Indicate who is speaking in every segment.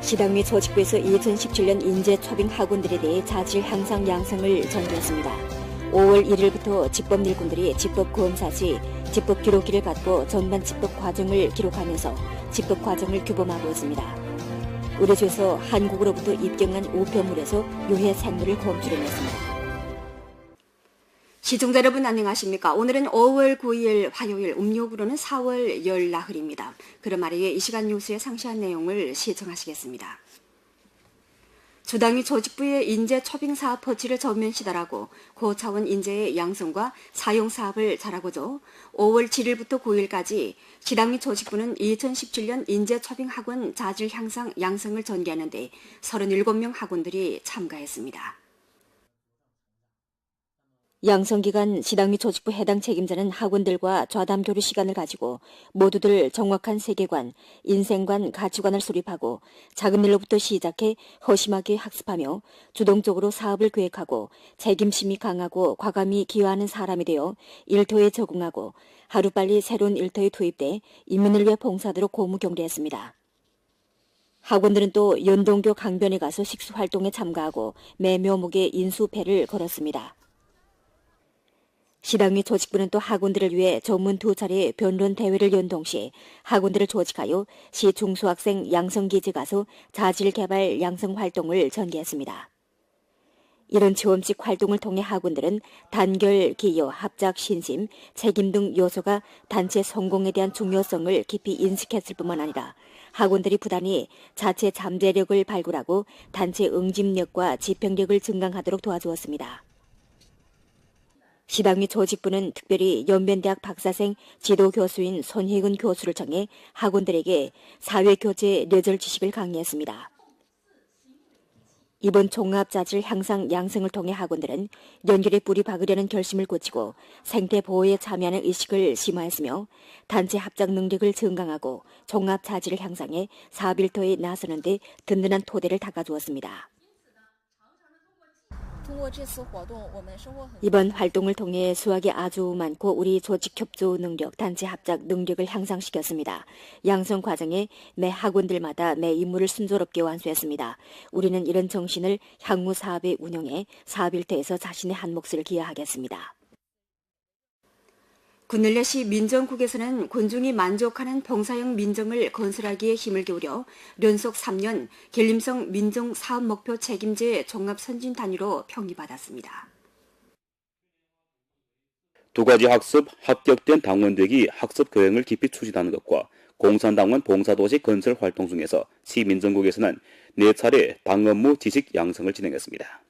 Speaker 1: 시당 및 조직부에서 2017년 인재 초빙 학원들에 대해 자질 향상 양성을 전개했습니다. 5월 1일부터 집법 일꾼들이 집법 검사 시 집법 기록기를 갖고 전반 집법 과정을 기록하면서 집법 과정을 규범하고 있습니다. 의료주에서 한국으로부터 입경한 우편물에서 유해 생물을 검출해냈습니다. 시청자 여러분 안녕하십니까? 오늘은 5월 9일 화요일, 음력으로는 4월 열 나흘입니다. 그럼 말이에 이 시간 뉴스의 상세한 내용을 시청하시겠습니다. 주당위 조직부의 인재 초빙 사업 퍼치를 전면 시달하고 고차원 인재의 양성과 사용 사업을 잘하고죠. 5월 7일부터 9일까지 시당위 조직부는 2017년 인재 초빙 학원 자질 향상 양성을 전개하는 데 37명 학원들이 참가했습니다. 양성기간 시당위 조직부 해당 책임자는 학원들과 좌담 교류 시간을 가지고 모두들 정확한 세계관, 인생관, 가치관을 수립하고 작은 일로부터 시작해 허심하게 학습하며 주동적으로 사업을 계획하고 책임심이 강하고 과감히 기여하는 사람이 되어 일터에 적응하고 하루빨리 새로운 일터에 투입돼 인민을 위해 봉사하도록 고무경례했습니다. 학원들은 또 연동교 강변에 가서 식수활동에 참가하고 매 묘목에 인수패를 걸었습니다. 시당위 조직부는 또 학원들을 위해 전문 2차례 변론 대회를 연동시 학원들을 조직하여 시 중소학생 양성기지 가서 자질개발 양성활동을 전개했습니다. 이런 체험식 활동을 통해 학원들은 단결, 기여, 합작, 신심, 책임 등 요소가 단체 성공에 대한 중요성을 깊이 인식했을 뿐만 아니라 학원들이 부단히 자체 잠재력을 발굴하고 단체 응집력과 집행력을 증강하도록 도와주었습니다. 시당위 조직부는 특별히 연변대학 박사생 지도교수인 손혜근 교수를 정해 학원들에게 사회교제 뇌절 지식을 강의했습니다. 이번 종합자질 향상 양성을 통해 학원들은 연결에 뿌리 박으려는 결심을 고치고 생태보호에 참여하는 의식을 심화했으며 단체 합작 능력을 증강하고 종합자질을 향상해 사업일터에 나서는 데 든든한 토대를 닦아주었습니다. 이번 활동을 통해 수확이 아주 많고 우리 조직 협조 능력, 단체 합작 능력을 향상시켰습니다. 양성 과정에 매 학원들마다 매 임무를 순조롭게 완수했습니다. 우리는 이런 정신을 향후 사업의 운영에 사업일터에서 자신의 한 몫을 기여하겠습니다. 군늘레시 민정국에서는 군중이 만족하는 봉사형 민정을 건설하기에 힘을 기울여 연속 3년 길림성 민정사업목표 책임제 종합선진 단위로 평이받았습니다.
Speaker 2: 두 가지 학습, 합격된 당원되기 학습 교행을 깊이 추진하는 것과 공산당원 봉사도시 건설 활동 중에서 시민정국에서는 4차례 당 업무 지식 양성을 진행했습니다.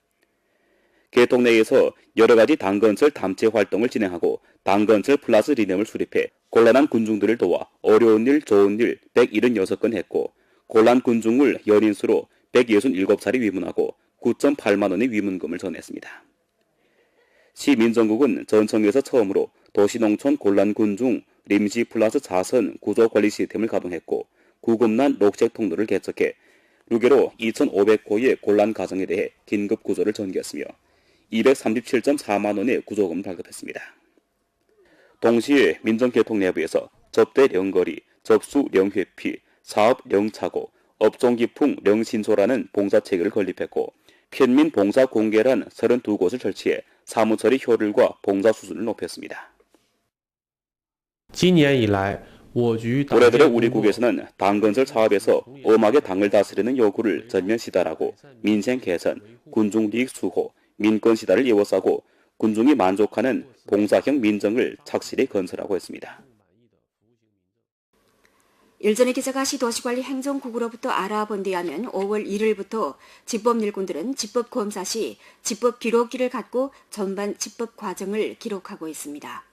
Speaker 2: 개통 내에서 여러 가지 당건설 탐체 활동을 진행하고 당건설 플러스 리듬을 수립해 곤란한 군중들을 도와 어려운 일, 좋은 일 176건 했고 곤란 군중을 연인수로 167차례 위문하고 9.8만 원의 위문금을 전했습니다. 시민정국은 전청에서 처음으로 도시농촌 곤란 군중 림시 플러스 자선 구조관리 시스템을 가동했고 구급난 녹색 통로를 개척해 루게로 2,500호의 곤란 가정에 대해 긴급 구조를 전개했으며 237.4만 원의 구조금을 발급했습니다. 동시에 민정개통 내부에서 접대 령거리, 접수 령회피, 사업 령착오, 업종기풍 령신소라는 봉사체계를 건립했고 편민 봉사 공개란 32곳을 설치해 사무처리 효율과 봉사 수준을 높였습니다. 올해 들어 우리 국에서는 당건설 사업에서 엄하게 당을 다스리는 요구를 전면 시달하고 민생 개선, 군중利益 수호, 민권 시달을 이어싸고 군중이 만족하는 봉사형 민정을 착실히 건설하고 있습니다.
Speaker 1: 일전에 기자가 시도시관리 행정국으로부터 알아본 데 하면 5월 1일부터 집법 일꾼들은 집법 검사 시 집법 기록기를 갖고 전반 집법 과정을 기록하고 있습니다.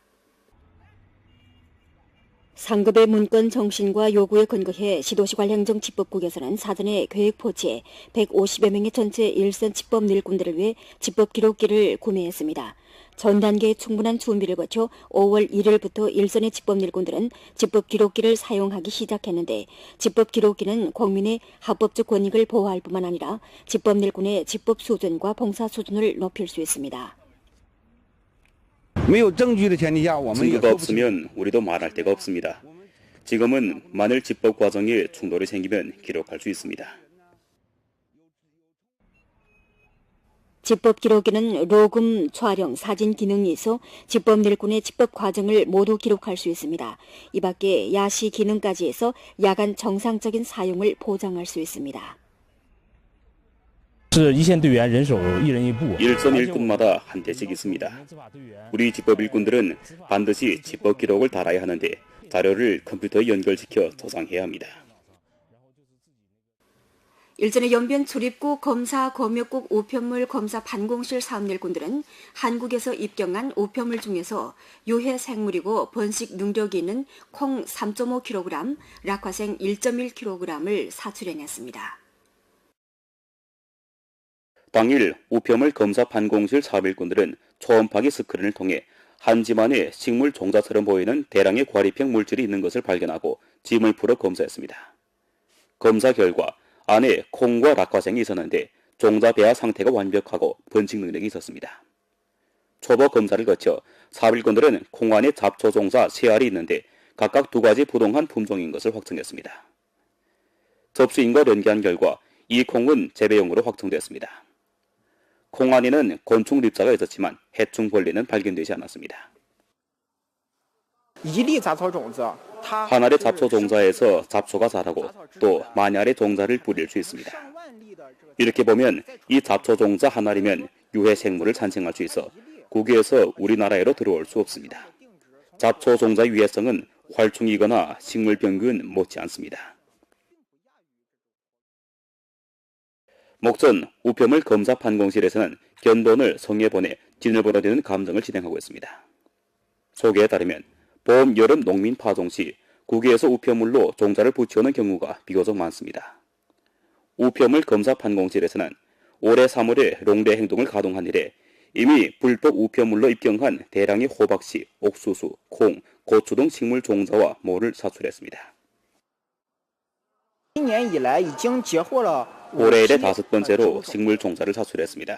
Speaker 1: 상급의 문건 정신과 요구에 근거해 시도시관리행정집법국에서는 사전에 계획 포치해 150여 명의 전체 일선 집법 일꾼들을 위해 집법 기록기를 구매했습니다. 전 단계의 충분한 준비를 거쳐 5월 1일부터 일선의 집법 일꾼들은 집법 기록기를 사용하기 시작했는데 집법 기록기는 국민의 합법적 권익을 보호할 뿐만 아니라 집법 일꾼의 집법 수준과 봉사 수준을 높일 수 있습니다.
Speaker 2: 증거가 없으면 우리도 말할 데가 없습니다. 지금은 만일 집법 과정에 충돌이 생기면 기록할 수 있습니다.
Speaker 1: 집법 기록에는 로금, 촬영, 사진 기능이 있어 집법 일꾼의 집법 과정을 모두 기록할 수 있습니다. 이 밖에 야시 기능까지 해서 야간 정상적인 사용을 보장할 수 있습니다.
Speaker 2: 일선 일꾼마다 한 대씩 있습니다. 우리 집법 일꾼들은 반드시 집법 기록을 달아야 하는데 자료를 컴퓨터에 연결시켜 저장해야 합니다.
Speaker 1: 일전에 연변 출입국 검사 검역국 우편물 검사 반공실 사업일꾼들은 한국에서 입경한 우편물 중에서 유해 생물이고 번식 능력이 있는 콩 3.5kg, 락화생 1.1kg을 사출해냈습니다.
Speaker 2: 당일 우편물 검사 반공실 사업일꾼들은 초음파기 스크린을 통해 한 집안에 식물 종자처럼 보이는 대량의 과립형 물질이 있는 것을 발견하고 짐을 풀어 검사했습니다. 검사 결과 안에 콩과 락화생이 있었는데 종자 배아 상태가 완벽하고 번식 능력이 있었습니다. 초보 검사를 거쳐 사업일꾼들은 콩 안에 잡초 종자 3알이 있는데 각각 2가지 부동한 품종인 것을 확정했습니다. 접수인과 연계한 결과 이 콩은 재배용으로 확정됐습니다. 콩 안에는 곤충 립자가 있었지만 해충 벌레는 발견되지 않았습니다. 한 알의 잡초 종자에서 잡초가 자라고 또 만알의 종자를 뿌릴 수 있습니다. 이렇게 보면 이 잡초 종자 한 알이면 유해 생물을 산생할 수 있어 국외에서 우리나라에로 들어올 수 없습니다. 잡초 종자의 유해성은 활충이거나 식물병균 못지 않습니다. 목전 우편물 검사 판공실에서는 견본을 성에 보내 진을 벌어대는 감정을 진행하고 있습니다. 소개에 따르면 봄, 여름 농민 파종 시 국외에서 우편물로 종자를 붙여오는 경우가 비교적 많습니다. 우편물 검사 판공실에서는 올해 3월에 롱대 행동을 가동한 이래 이미 불법 우편물로 입경한 대량의 호박씨, 옥수수, 콩, 고추 등 식물 종자와 모를 사출했습니다. 올해 이래 5번째로 식물 종자를 사출했습니다.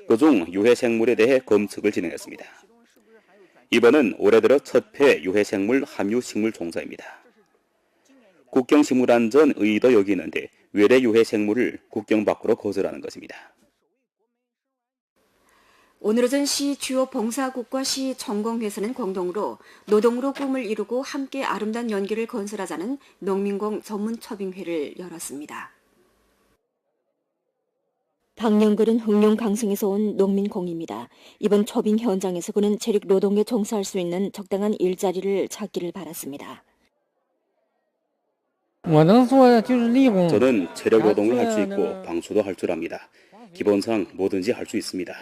Speaker 2: 그중 유해 생물에 대해 검측을 진행했습니다. 이번은 올해 들어 첫 회 유해 생물 함유 식물 종자입니다. 국경식물안전 의의도 여기 있는데 외래 유해 생물을 국경 밖으로 거절하는 것입니다.
Speaker 1: 오늘 오전 시 주요 봉사국과 시 전공회사는 공동으로 노동으로 꿈을 이루고 함께 아름다운 연기를 건설하자는 농민공 전문초빙회를 열었습니다. 박영글은 흥룡 강성에서 온 농민공입니다. 이번 초빙 현장에서 그는 체력 노동에 종사할 수 있는 적당한 일자리를 찾기를 바랐습니다.
Speaker 2: 저는 체력 노동을 할 수 있고 방수도 할 줄 압니다. 기본상 뭐든지 할 수 있습니다.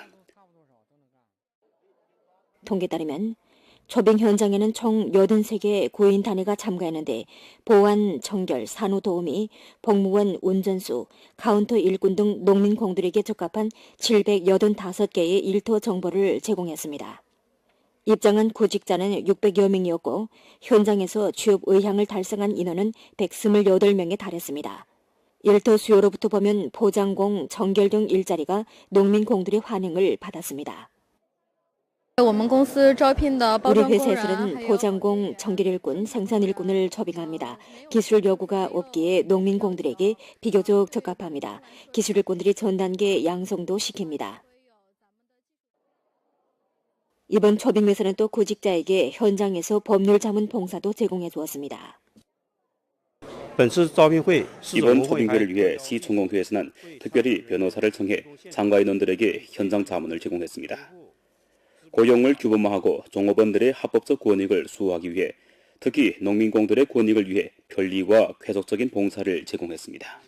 Speaker 1: 통계에 따르면 초빙 현장에는 총 83개의 구인 단위가 참가했는데 보안, 청결, 산후도우미, 복무원, 운전수, 카운터 일꾼 등 농민공들에게 적합한 785개의 일터 정보를 제공했습니다. 입장한 구직자는 600여 명이었고 현장에서 취업 의향을 달성한 인원은 128명에 달했습니다. 일터 수요로부터 보면 포장공, 청결 등 일자리가 농민공들의 환영을 받았습니다. 우리 회사에서는 포장공, 청결일꾼, 생산일꾼을 초빙합니다. 기술 요구가 없기에 농민공들에게 비교적 적합합니다. 기술일꾼들이 전 단계 양성도 시킵니다. 이번 초빙회사는 또 구직자에게 현장에서 법률 자문 봉사도 제공해 주었습니다.
Speaker 2: 이번 초빙회를 위해 시총공회에서는 특별히 변호사를 청해 참가 인원들에게 현장 자문을 제공했습니다. 고용을 규범화하고 종업원들의 합법적 권익을 수호하기 위해 특히 농민공들의 권익을 위해 편리와 쾌적적인 봉사를 제공했습니다.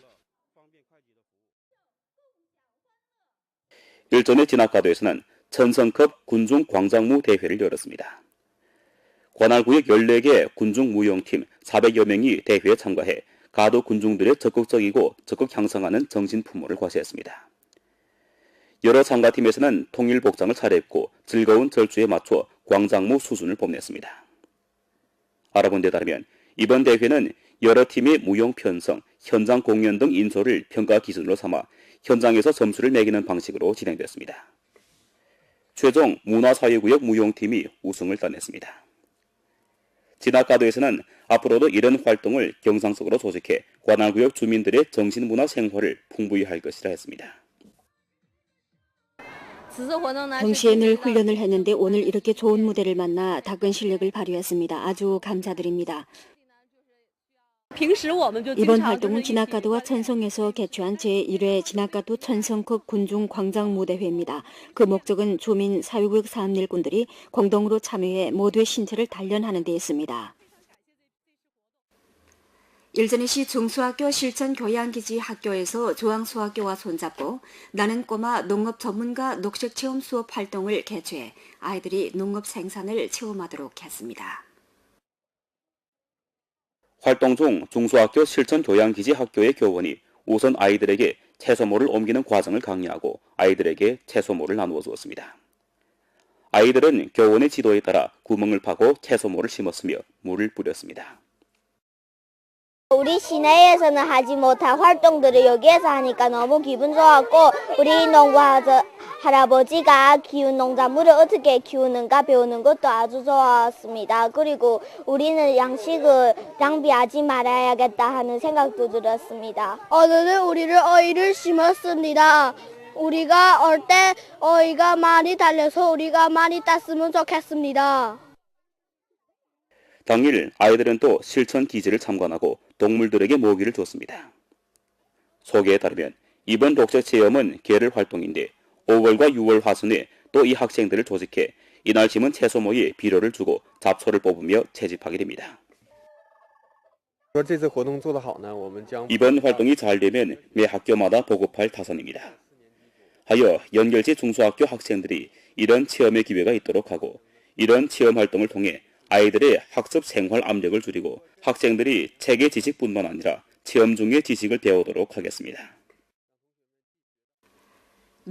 Speaker 2: 일전에 진학가도에서는 천성급 군중 광장무 대회를 열었습니다. 관할구역 14개 군중무용팀 400여 명이 대회에 참가해 가도 군중들의 적극적이고 적극 향상하는 정신 풍모를 과시했습니다. 여러 참가팀에서는 통일 복장을 차려입고 즐거운 절주에 맞춰 광장무 수순을 뽐냈습니다. 알아본 데 따르면 이번 대회는 여러 팀의 무용 편성, 현장 공연 등 인솔을 평가 기준으로 삼아 현장에서 점수를 매기는 방식으로 진행됐습니다. 최종 문화사회구역 무용팀이 우승을 따냈습니다. 진학가도에서는 앞으로도 이런 활동을 경상적으로 조직해 관할구역 주민들의 정신문화 생활을 풍부히 할 것이라 했습니다.
Speaker 1: 평시에 늘 훈련을 했는데 오늘 이렇게 좋은 무대를 만나 닦은 실력을 발휘했습니다. 아주 감사드립니다. 이번 활동은 진학가도와 천성에서 개최한 제1회 진학가도 천성급 군중 광장무대회입니다. 그 목적은 주민 사회구역 사업일꾼들이 공동으로 참여해 모두의 신체를 단련하는 데 있습니다. 일전에시 중수학교 실천교양기지 학교에서 조항수학교와 손잡고 나는 꼬마 농업 전문가 녹색체험 수업 활동을 개최해 아이들이 농업 생산을 체험하도록 했습니다.
Speaker 2: 활동 중 중수학교 실천교양기지 학교의 교원이 우선 아이들에게 채소모를 옮기는 과정을 강의하고 아이들에게 채소모를 나누어 주었습니다. 아이들은 교원의 지도에 따라 구멍을 파고 채소모를 심었으며 물을 뿌렸습니다.
Speaker 3: 우리 시내에서는 하지 못한 활동들을 여기에서 하니까 너무 기분 좋았고 우리 농부 할아버지가 키운 농작물을 어떻게 키우는가 배우는 것도 아주 좋았습니다. 그리고 우리는 양식을 낭비하지 말아야겠다 하는 생각도 들었습니다.
Speaker 4: 오늘은 우리를 어이를 심었습니다. 우리가 올 때 어이가 많이 달려서 우리가 많이 땄으면 좋겠습니다.
Speaker 2: 당일 아이들은 또 실천 기지를 참관하고 동물들에게 모기를 줬습니다. 소개에 따르면 이번 녹색 체험은 계절 활동인데 5월과 6월 하순에 또 이 학생들을 조직해 이날 심은 채소모에 비료를 주고 잡초를 뽑으며 채집하게 됩니다. 이번 활동이 잘 되면 매 학교마다 보급할 타선입니다. 하여 연결지 중소학교 학생들이 이런 체험의 기회가 있도록 하고 이런 체험 활동을 통해 아이들의 학습 생활 압력을 줄이고 학생들이 체계 지식뿐만 아니라 체험 중의 지식을 배우도록 하겠습니다.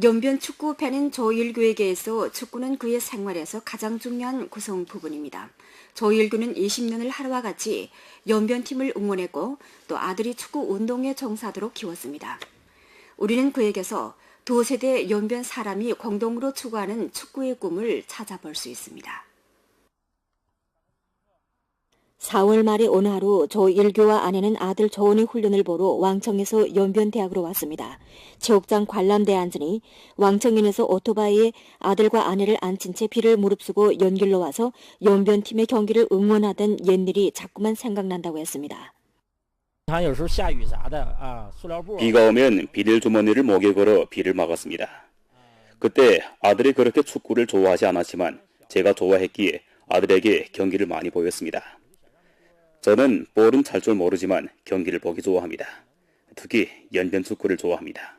Speaker 1: 연변 축구 팬인 조일규에게서 축구는 그의 생활에서 가장 중요한 구성 부분입니다. 조일규는 20년을 하루와 같이 연변팀을 응원했고 또 아들이 축구 운동에 종사하도록 키웠습니다. 우리는 그에게서 두 세대 연변 사람이 공동으로 추구하는 축구의 꿈을 찾아볼 수 있습니다. 4월 말의 어느 하루 조일규와 아내는 아들 조은의 훈련을 보러 왕청에서 연변대학으로 왔습니다. 체육장 관람대에 앉으니 왕청인에서 오토바이에 아들과 아내를 앉힌 채 비를 무릅쓰고 연길로 와서 연변팀의 경기를 응원하던 옛일이 자꾸만 생각난다고 했습니다.
Speaker 2: 비가 오면 비닐 주머니를 목에 걸어 비를 막았습니다. 그때 아들이 그렇게 축구를 좋아하지 않았지만 제가 좋아했기에 아들에게 경기를 많이 보였습니다. 저는 볼은 찰 줄 모르지만 경기를 보기 좋아합니다. 특히 연변 축구를 좋아합니다.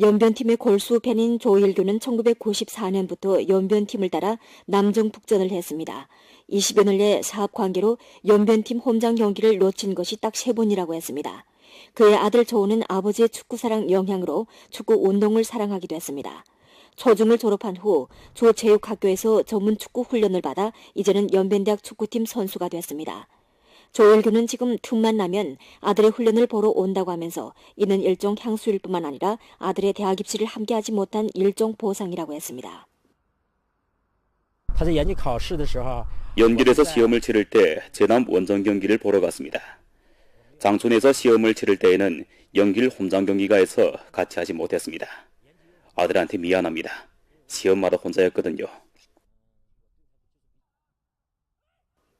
Speaker 1: 연변팀의 골수 팬인 조일규는 1994년부터 연변팀을 따라 남중북전을 했습니다. 20여 년의 사업 관계로 연변팀 홈장 경기를 놓친 것이 딱 3번이라고 했습니다. 그의 아들 조은은 아버지의 축구사랑 영향으로 축구 운동을 사랑하기도 했습니다. 초중을 졸업한 후 조체육학교에서 전문 축구 훈련을 받아 이제는 연변대학 축구팀 선수가 됐습니다. 조일규는 지금 틈만 나면 아들의 훈련을 보러 온다고 하면서 이는 일종 향수일 뿐만 아니라 아들의 대학 입시를 함께하지 못한 일종 보상이라고 했습니다.
Speaker 2: 연길에서 시험을 치를 때 제남 원정 경기를 보러 갔습니다. 장촌에서 시험을 치를 때에는 연길 홈장 경기가 해서 같이 하지 못했습니다. 아들한테 미안합니다. 시험마다 혼자였거든요.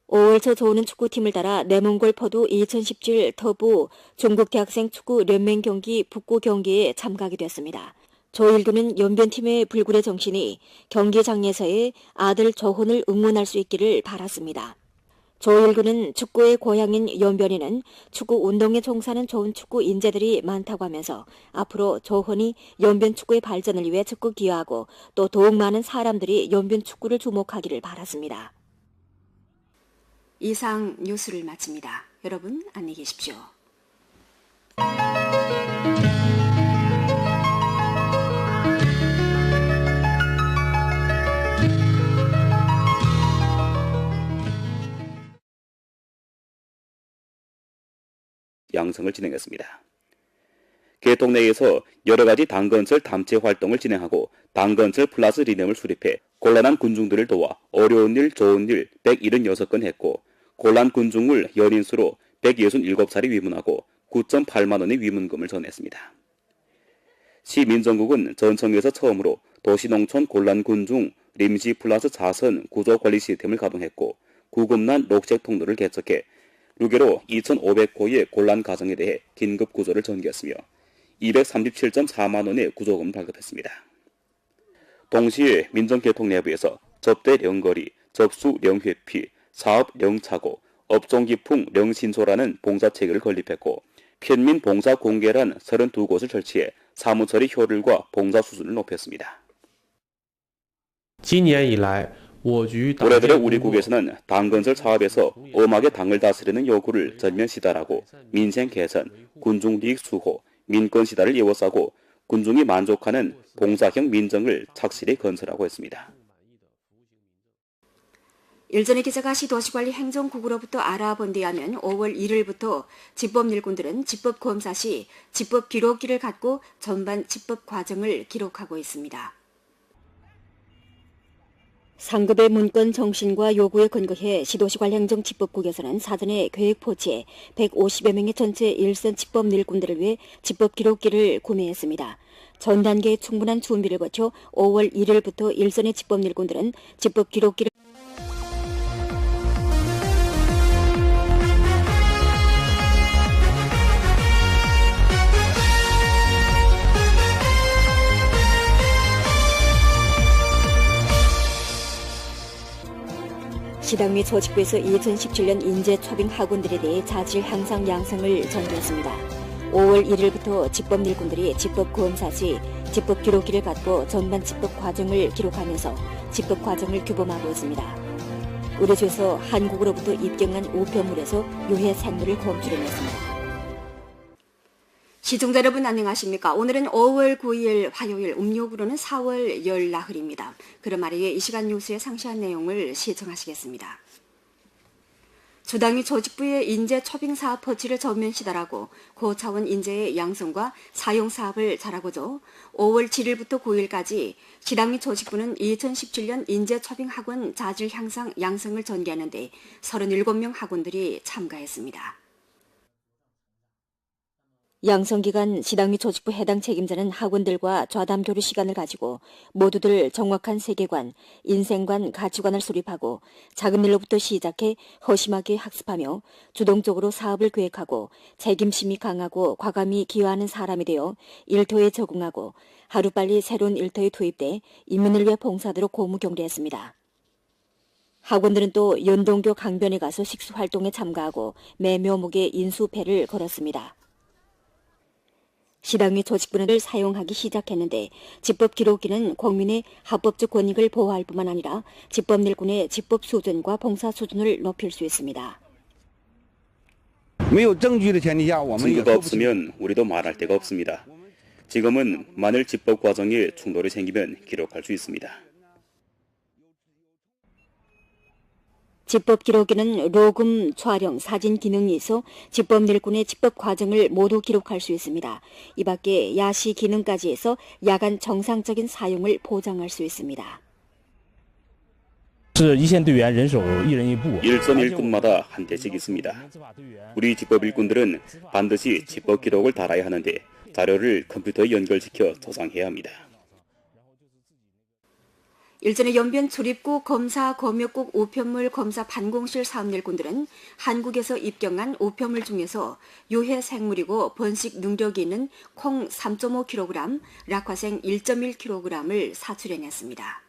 Speaker 1: 5월 초 조은은 축구팀을 따라 내몽골 퍼두 2017 터부 중국 대학생 축구 연맹 경기 북구 경기에 참가하게 됐습니다. 조일규는 연변팀의 불굴의 정신이 경기장에서의 아들 조훈을 응원할 수 있기를 바랐습니다. 조일규는 축구의 고향인 연변에는 축구 운동에 종사하는 좋은 축구 인재들이 많다고 하면서 앞으로 조훈이 연변 축구의 발전을 위해 적극 기여하고 또 더욱 많은 사람들이 연변 축구를 주목하기를 바랐습니다. 이상 뉴스를 마칩니다. 여러분 안녕히 계십시오.
Speaker 2: 양성을 진행했습니다. 개통 내에서 여러 가지 당건철 담체 활동을 진행하고 당건철 플러스 리넴을 수립해 곤란한 군중들을 도와 어려운 일 좋은 일 176건 했고 곤란 군중을 연인수로 167차례 위문하고 9.8만 원의 위문금을 전했습니다. 시민정국은 전청에서 처음으로 도시농촌 곤란군중 림시 플러스 자선 구조관리 시스템을 가동했고 구급난 녹색 통로를 개척해 루게로 2,500호의 곤란 가정에 대해 긴급 구조를 전개했으며 237.4만 원의 구조금을 발급했습니다. 동시에 민정개통 내부에서 접대 령거리, 접수 령회피, 사업 령착오, 업종기풍 령신소라는 봉사체계를 건립했고 편민 봉사 공개란 32곳을 설치해 사무처리 효율과 봉사 수준을 높였습니다. 올해 들어 우리 국에서는 당 건설 사업에서 엄하게 당을 다스리는 요구를 전면 시달하고 민생 개선, 군중利益 수호, 민권 시달을 이어싸고 군중이 만족하는 봉사형 민정을 착실히 건설하고 있습니다.
Speaker 1: 일전에 기자가 시도시관리 행정국으로부터 알아본 데 하면 5월 1일부터 집법일꾼들은 집법검사 시 집법 기록기를 갖고 전반 집법 과정을 기록하고 있습니다. 상급의 문건 정신과 요구에 근거해 시도시관리 행정집법국에서는 사전에 계획 포치해 150여 명의 전체 일선 집법 일꾼들을 위해 집법 기록기를 구매했습니다. 전 단계의 충분한 준비를 거쳐 5월 1일부터 일선의 집법 일꾼들은 집법 기록기를 시당 및 조직부에서 2017년 인재 초빙 학원들에 대해 자질 향상 양성을 전개했습니다. 5월 1일부터 집법 일꾼들이 집법 검사 시 집법 기록기를 갖고 전반 집법 과정을 기록하면서 집법 과정을 규범하고 있습니다. 의뢰소에서 한국으로부터 입경한 우편물에서 유해 생물을 검출해냈습니다. 시청자 여러분 안녕하십니까? 오늘은 5월 9일 화요일, 음력으로는 4월 열 나흘입니다. 그럼 말이에 이 시간 뉴스의 상세한 내용을 시청하시겠습니다. 주당위 조직부의 인재 초빙 사업 포치를 전면 시달하고 고차원 인재의 양성과 사용 사업을 잘하고죠. 5월 7일부터 9일까지 시당위 조직부는 2017년 인재 초빙 학원 자질 향상 양성을 전개하는데 37명 학원들이 참가했습니다. 양성기간 시당 및 조직부 해당 책임자는 학원들과 좌담 교류 시간을 가지고 모두들 정확한 세계관, 인생관, 가치관을 수립하고 작은 일로부터 시작해 허심하게 학습하며 주동적으로 사업을 계획하고 책임심이 강하고 과감히 기여하는 사람이 되어 일터에 적응하고 하루빨리 새로운 일터에 투입돼 인민을 위해 봉사하도록 고무 경례했습니다. 학원들은 또 연동교 강변에 가서 식수활동에 참가하고 매 묘목에 인수패를 걸었습니다. 시당 및 조직부를 사용하기 시작했는데 집법 기록기는 국민의 합법적 권익을 보호할 뿐만 아니라 집법 일꾼의 집법 수준과 봉사 수준을 높일 수 있습니다.
Speaker 2: 증거가 없으면 우리도 말할 데가 없습니다. 지금은 만일 집법 과정에 충돌이 생기면 기록할 수 있습니다.
Speaker 1: 집법 기록기는 로금, 촬영, 사진 기능이 있어 집법 일꾼의 집법 과정을 모두 기록할 수 있습니다. 이 밖에 야시 기능까지 해서 야간 정상적인 사용을 보장할 수 있습니다.
Speaker 2: 일선 일꾼마다 한 대씩 있습니다. 우리 집법 일꾼들은 반드시 집법 기록을 달아야 하는데 자료를 컴퓨터에 연결시켜 저장해야 합니다.
Speaker 1: 일전에 연변 출입국 검사 검역국 우편물 검사 반공실 사업일꾼들은 한국에서 입경한 우편물 중에서 유해 생물이고 번식 능력이 있는 콩 3.5kg, 락화생 1.1kg을 사출해냈습니다.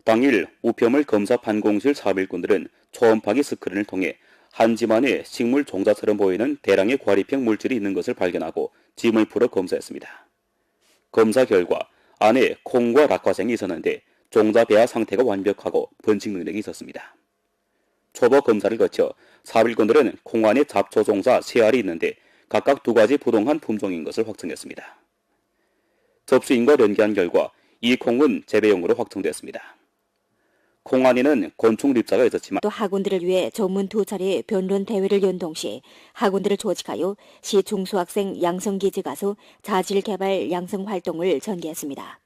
Speaker 2: 당일 우편물 검사 반공실 사업일꾼들은 초음파기 스크린을 통해 한 짐 안에 식물 종자처럼 보이는 대량의 과립형 물질이 있는 것을 발견하고 짐을 풀어 검사했습니다. 검사 결과 안에 콩과 락화생이 있었는데 종자 배아 상태가 완벽하고 번식 능력이 있었습니다. 초보 검사를 거쳐 사업일꾼들은 콩 안에 잡초 종자 3알이 있는데 각각 2가지 부동한 품종인 것을 확정했습니다. 접수인과 연계한 결과 이 콩은 재배용으로 확정됐습니다. 콩 안에는 곤충 립자가 있었지만
Speaker 1: 또 학원들을 위해 전문 2차례 변론 대회를 연동시 학원들을 조직하여 시 중소학생 양성기지 가서 자질개발 양성 활동을 전개했습니다.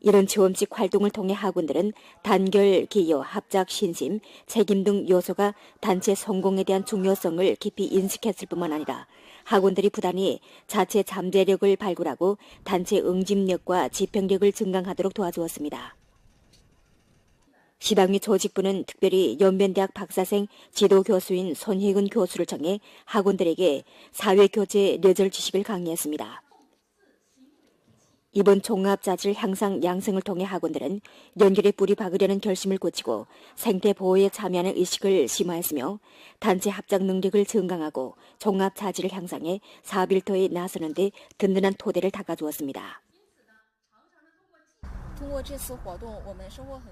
Speaker 1: 이런 체험식 활동을 통해 학원들은 단결, 기여, 합작, 신심, 책임 등 요소가 단체 성공에 대한 중요성을 깊이 인식했을 뿐만 아니라 학원들이 부단히 자체 잠재력을 발굴하고 단체 응집력과 집행력을 증강하도록 도와주었습니다. 시당위 조직부는 특별히 연변대학 박사생 지도교수인 손희근 교수를 청해 학원들에게 사회교제 뇌절 지식을 강의했습니다. 이번 종합자질 향상 양성을 통해 학원들은 연결의 뿌리 박으려는 결심을 고치고 생태 보호에 참여하는 의식을 심화했으며 단체 합작 능력을 증강하고 종합자질을 향상해 사업 일터에 나서는 데 든든한 토대를 닦아주었습니다.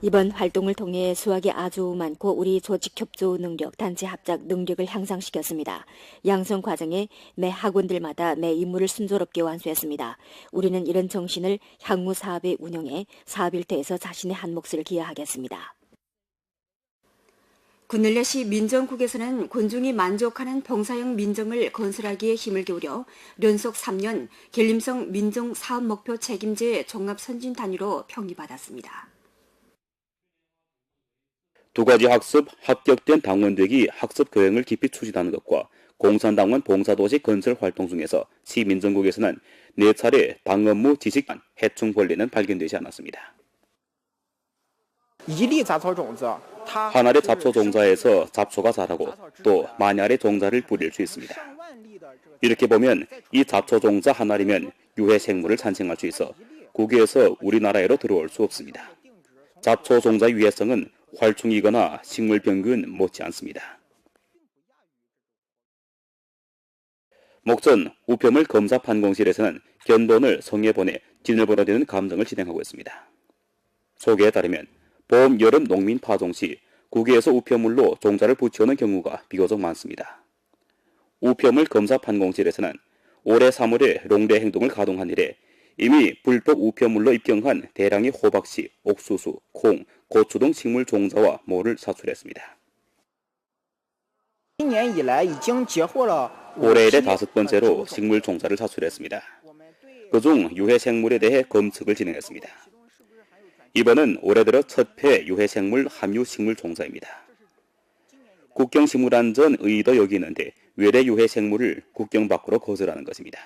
Speaker 1: 이번 활동을 통해 수확이 아주 많고 우리 조직 협조 능력, 단체 합작 능력을 향상시켰습니다. 양성 과정에 매 학원들마다 매 임무를 순조롭게 완수했습니다. 우리는 이런 정신을 향후 사업의 운영에 사업 일터에서 자신의 한 몫을 기여하겠습니다. 군늘레시 민정국에서는 군중이 만족하는 봉사형 민정을 건설하기에 힘을 기울여 연속 3년 길림성 민정사업목표 책임제 종합선진 단위로 평이받았습니다.
Speaker 2: 두 가지 학습, 합격된 당원 되기 학습 교행을 깊이 추진하는 것과 공산당원 봉사도시 건설 활동 중에서 시민정국에서는 4차례 당 업무 지식반 해충 벌레는 발견되지 않았습니다. 한 알의 잡초 종자에서 잡초가 자라고 또 만 알의 종자를 뿌릴 수 있습니다. 이렇게 보면 이 잡초 종자 한 알이면 유해 생물을 산생할 수 있어 국외에서 우리나라에로 들어올 수 없습니다. 잡초 종자의 유해성은 활충이거나 식물병균 못지 않습니다. 목전 우표물 검사 판공실에서는 견본을 성에 보내 진을 벌어대는 감정을 진행하고 있습니다. 소개에 따르면 봄, 여름 농민 파종 시 국외에서 우표물로 종자를 붙여오는 경우가 비교적 많습니다. 우표물 검사 판공실에서는 올해 3월에 롱대 행동을 가동한 이래 이미 불법 우표물로 입경한 대량의 호박씨, 옥수수, 콩, 고추 등 식물 종자와 모를 사출했습니다. 올해 이래 5번째로 식물 종자를 사출했습니다. 그중 유해 생물에 대해 검측을 진행했습니다. 이번은 올해 들어 첫 회 유해생물 함유 식물 종자입니다. 국경식물안전 의의도 여기 있는데 외래 유해생물을 국경 밖으로 거절하는 것입니다.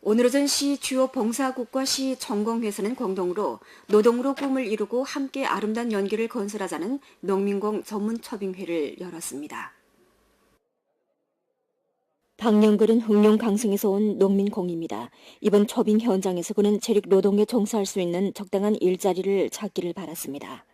Speaker 1: 오늘 오전 시 주요 봉사국과 시 전공회에서는 공동으로 노동으로 꿈을 이루고 함께 아름다운 연기를 건설하자는 농민공 전문초빙회를 열었습니다. 박영글은 흥룡 강성에서 온 농민공입니다. 이번 초빙 현장에서 그는 체력 노동에 종사할 수 있는 적당한 일자리를 찾기를 바랐습니다.